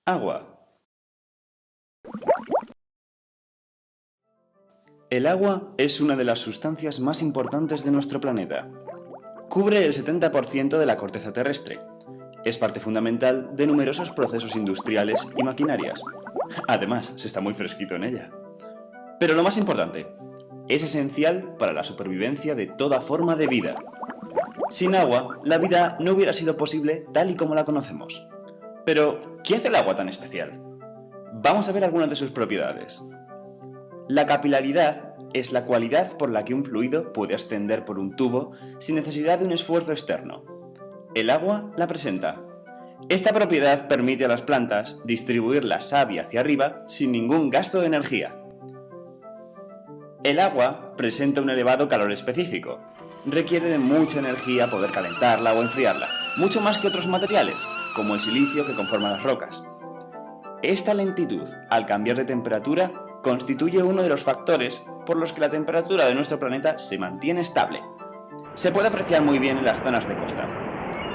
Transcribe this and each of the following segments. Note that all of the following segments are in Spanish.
Agua. El agua es una de las sustancias más importantes de nuestro planeta. Cubre el 70% de la corteza terrestre. Es parte fundamental de numerosos procesos industriales y maquinarias. Además, se está muy fresquito en ella. Pero lo más importante, es esencial para la supervivencia de toda forma de vida. Sin agua, la vida no hubiera sido posible tal y como la conocemos. Pero, ¿qué hace el agua tan especial? Vamos a ver algunas de sus propiedades. La capilaridad es la cualidad por la que un fluido puede ascender por un tubo sin necesidad de un esfuerzo externo. El agua la presenta. Esta propiedad permite a las plantas distribuir la savia hacia arriba sin ningún gasto de energía. El agua presenta un elevado calor específico. Requiere de mucha energía poder calentarla o enfriarla, mucho más que otros materiales, como el silicio que conforma las rocas. Esta lentitud al cambiar de temperatura constituye uno de los factores por los que la temperatura de nuestro planeta se mantiene estable. Se puede apreciar muy bien en las zonas de costa.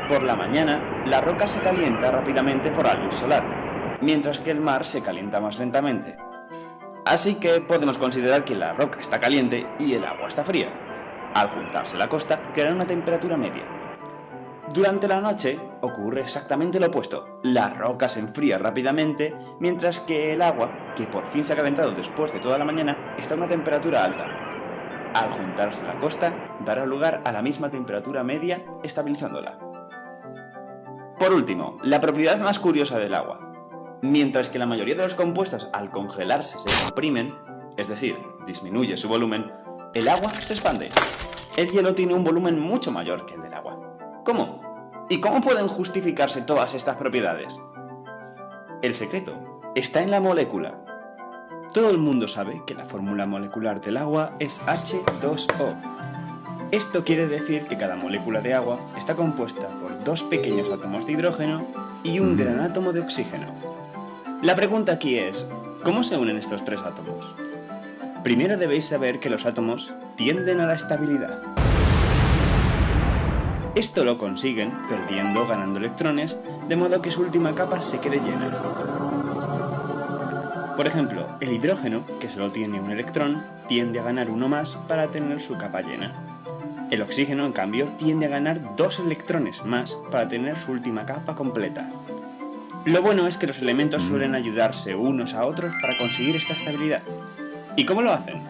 Por la mañana, la roca se calienta rápidamente por la luz solar, mientras que el mar se calienta más lentamente. Así que podemos considerar que la roca está caliente y el agua está fría. Al juntarse la costa, creará una temperatura media. Durante la noche ocurre exactamente lo opuesto. La roca se enfría rápidamente, mientras que el agua, que por fin se ha calentado después de toda la mañana, está a una temperatura alta. Al juntarse la costa, dará lugar a la misma temperatura media, estabilizándola. Por último, la propiedad más curiosa del agua. Mientras que la mayoría de los compuestos al congelarse se comprimen, es decir, disminuye su volumen, el agua se expande. El hielo tiene un volumen mucho mayor que el del agua. ¿Cómo? ¿Y cómo pueden justificarse todas estas propiedades? El secreto está en la molécula. Todo el mundo sabe que la fórmula molecular del agua es H2O. Esto quiere decir que cada molécula de agua está compuesta por dos pequeños átomos de hidrógeno y un gran átomo de oxígeno. La pregunta aquí es, ¿cómo se unen estos tres átomos? Primero debéis saber que los átomos tienden a la estabilidad. Esto lo consiguen perdiendo o ganando electrones, de modo que su última capa se quede llena. Por ejemplo, el hidrógeno, que solo tiene un electrón, tiende a ganar uno más para tener su capa llena. El oxígeno, en cambio, tiende a ganar 2 electrones más para tener su última capa completa. Lo bueno es que los elementos suelen ayudarse unos a otros para conseguir esta estabilidad. ¿Y cómo lo hacen?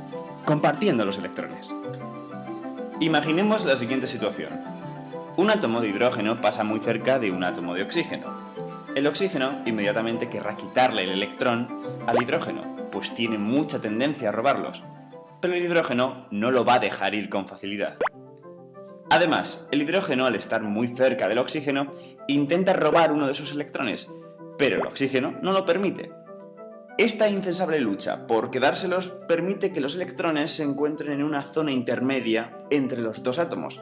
Compartiendo los electrones. Imaginemos la siguiente situación. Un átomo de hidrógeno pasa muy cerca de un átomo de oxígeno. El oxígeno inmediatamente querrá quitarle el electrón al hidrógeno, pues tiene mucha tendencia a robarlos. Pero el hidrógeno no lo va a dejar ir con facilidad. Además, el hidrógeno, al estar muy cerca del oxígeno, intenta robar uno de sus electrones, pero el oxígeno no lo permite. Esta incesable lucha por quedárselos permite que los electrones se encuentren en una zona intermedia entre los dos átomos,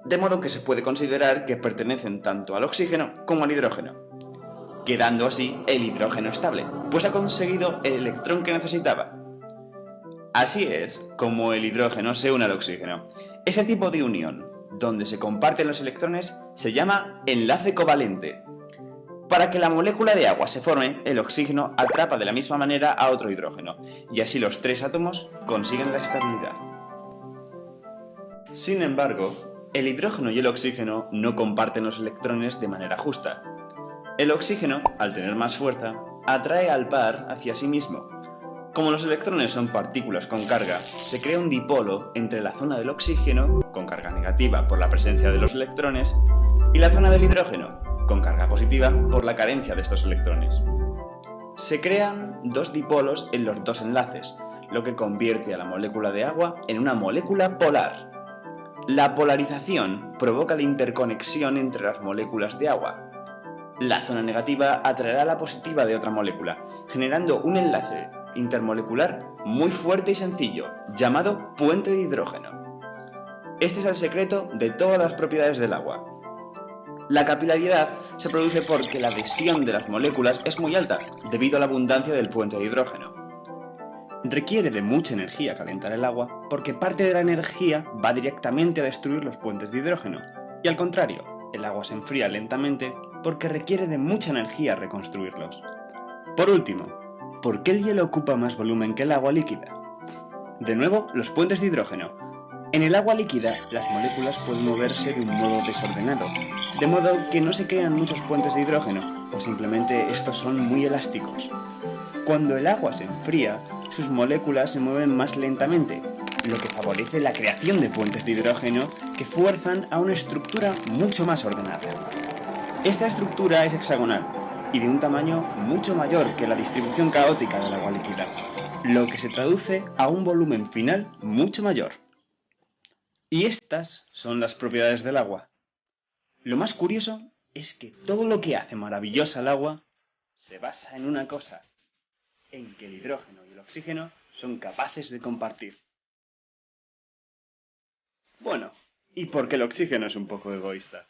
de modo que se puede considerar que pertenecen tanto al oxígeno como al hidrógeno, quedando así el hidrógeno estable, pues ha conseguido el electrón que necesitaba. Así es como el hidrógeno se une al oxígeno. Ese tipo de unión, donde se comparten los electrones, se llama enlace covalente. Para que la molécula de agua se forme, el oxígeno atrapa de la misma manera a otro hidrógeno, y así los tres átomos consiguen la estabilidad. Sin embargo, el hidrógeno y el oxígeno no comparten los electrones de manera justa. El oxígeno, al tener más fuerza, atrae al par hacia sí mismo. Como los electrones son partículas con carga, se crea un dipolo entre la zona del oxígeno, con carga negativa por la presencia de los electrones, y la zona del hidrógeno, con carga positiva por la carencia de estos electrones. Se crean dos dipolos en los dos enlaces, lo que convierte a la molécula de agua en una molécula polar. La polarización provoca la interconexión entre las moléculas de agua. La zona negativa atraerá la positiva de otra molécula, generando un enlace intermolecular muy fuerte y sencillo, llamado puente de hidrógeno. Este es el secreto de todas las propiedades del agua. La capilaridad se produce porque la adhesión de las moléculas es muy alta, debido a la abundancia del puente de hidrógeno. Requiere de mucha energía calentar el agua porque parte de la energía va directamente a destruir los puentes de hidrógeno, y al contrario, el agua se enfría lentamente porque requiere de mucha energía reconstruirlos. Por último, ¿por qué el hielo ocupa más volumen que el agua líquida? De nuevo, los puentes de hidrógeno. En el agua líquida, las moléculas pueden moverse de un modo desordenado, de modo que no se crean muchos puentes de hidrógeno, o simplemente estos son muy elásticos. Cuando el agua se enfría, sus moléculas se mueven más lentamente, lo que favorece la creación de puentes de hidrógeno que fuerzan a una estructura mucho más ordenada. Esta estructura es hexagonal y de un tamaño mucho mayor que la distribución caótica del agua líquida, lo que se traduce a un volumen final mucho mayor. Y estas son las propiedades del agua. Lo más curioso es que todo lo que hace maravillosa el agua se basa en una cosa, en que el hidrógeno y el oxígeno son capaces de compartir. Bueno, y porque el oxígeno es un poco egoísta.